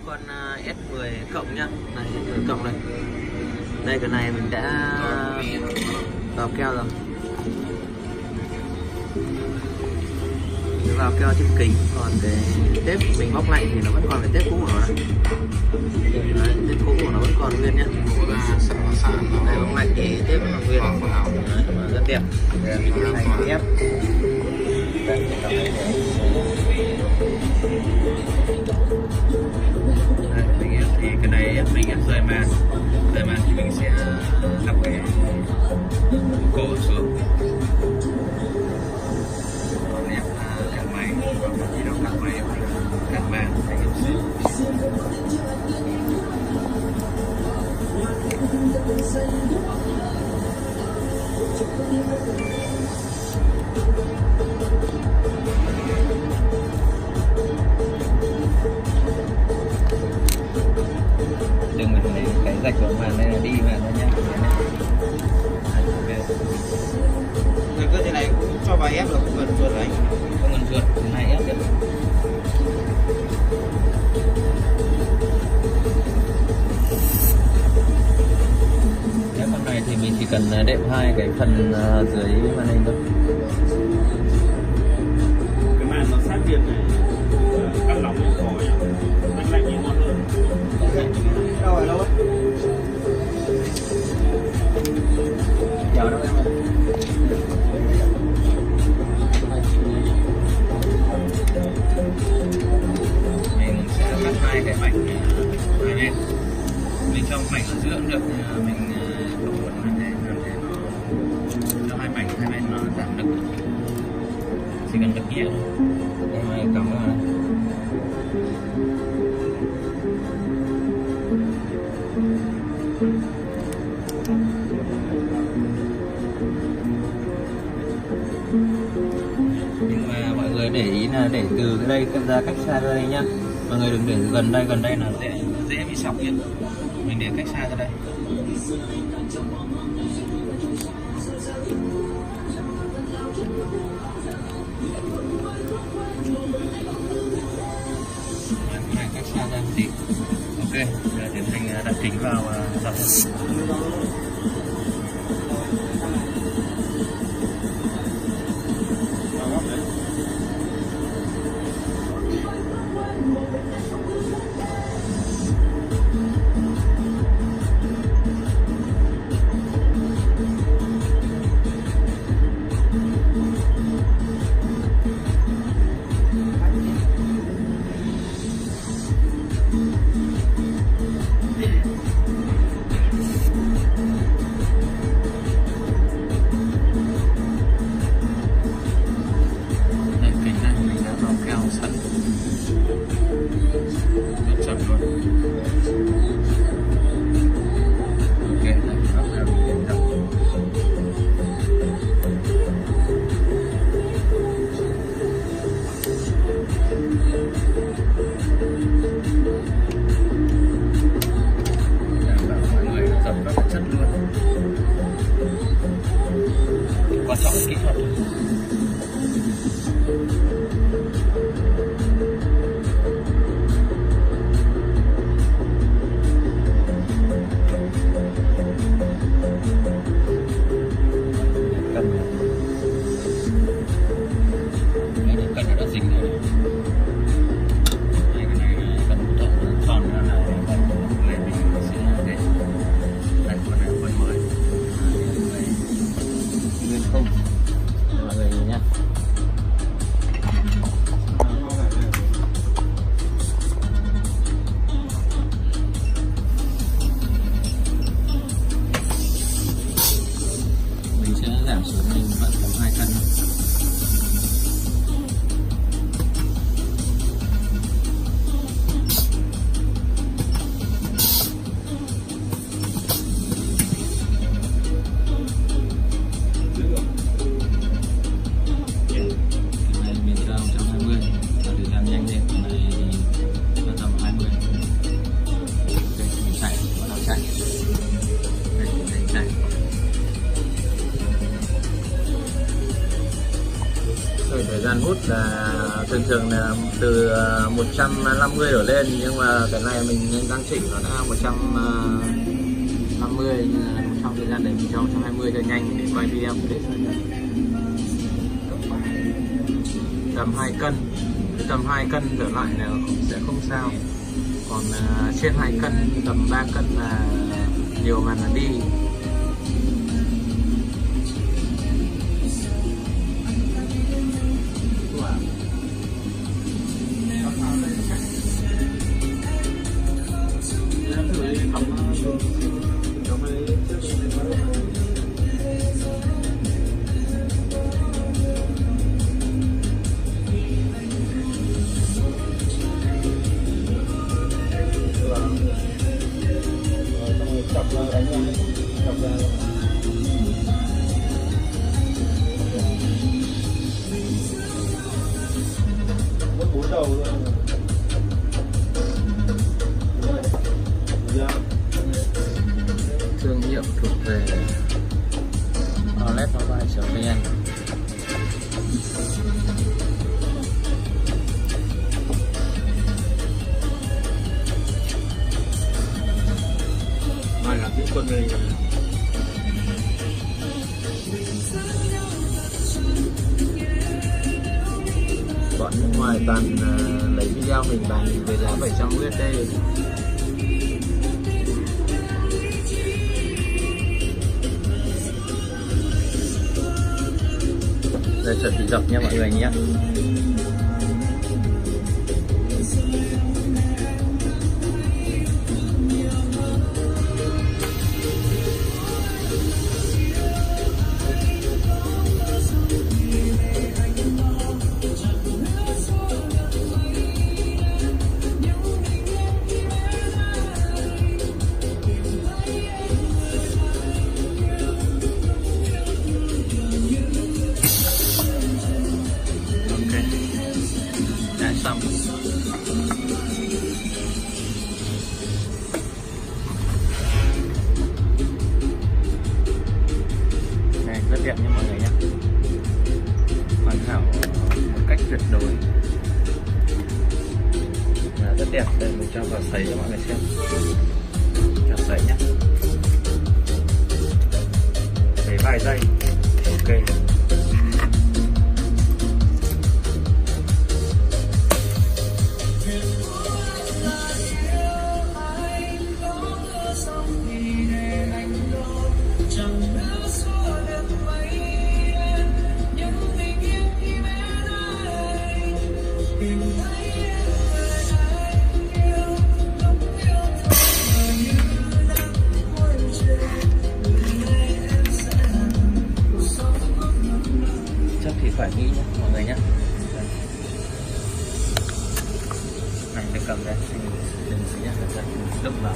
con S10 cộng nhá. Này S10 cộng này. Đây cái này mình đã vào keo rồi. Vào keo trên kính, còn cái tép mình bóc lại thì nó vẫn còn cái tép cũ của nó này. Đấy, tép cũ của nó vẫn còn nguyên nhá. Đây bóc lại thì tép vẫn còn nguyên. Đấy, mà rất đẹp. Thành ép. Đây, mình ép thì cái này mình ép rời màn thì mình sẽ lắp cái cổ xuống. Còn ép cắt máy, khi nào cắt máy cắt màn thành ép xếp. Đừng mình lấy cái rạch của màn đây là đi màn thôi nhé. Rồi cơ thế này cũng cho vào ép được, không cần chuột đấy, không cần chuột, thế này ép được. Cái con này thì mình chỉ cần đệm hai cái phần dưới màn hình thôi. Cái màn nó sát biệt này, cắt lỏng nó khỏi, đánh lạnh nhìn ngon hơn. Đâu rồi, đâu ấy? Chờ đâu em ơi. Mình sẽ cắt hai cái mảnh này lên. Mình cho mảnh ở giữa cũng được, mình không muốn làm thế nó cho hai mảnh hai bên nó giảm lực. Chỉ cần lực nhẹ thôi. Đây mà cắm vào này. Nhưng mà mọi người để ý là để từ cái đây ra cách xa ra đây nhá. Mọi người đừng để gần đây là dễ bị sọc nhé. Mình để cách xa ra đây. Cách xa ra tí. Ok, giờ tiến hành đặt kính vào dập. thường thường là từ 150 đổ lên, nhưng mà cái này mình đang chỉnh nó đã 150, nhưng mà trong thời gian này mình cho 120 cho nhanh để quay video clip. Tầm 2 cân, tầm 2 cân trở lại là sẽ không sao, còn trên 2 cân, tầm 3 cân là nhiều mà đi. Thương hiệu thuộc về laminate.vn. Mai là những con này Bọn nước ngoài toàn lấy video mình bán với giá 700 USD. Đây chuẩn bị dập nha mọi người nhé. Xong. Này rất đẹp nha mọi người nhé, hoàn hảo một cách tuyệt đối, rất đẹp. Đây mình cho vào sấy cho mọi người xem, cho sấy nhé, sấy vài giây. Ok. Chắc thì phải nghĩ nhé mọi người nhé. Này, được cầm đây, đừng nhé, đừng vào.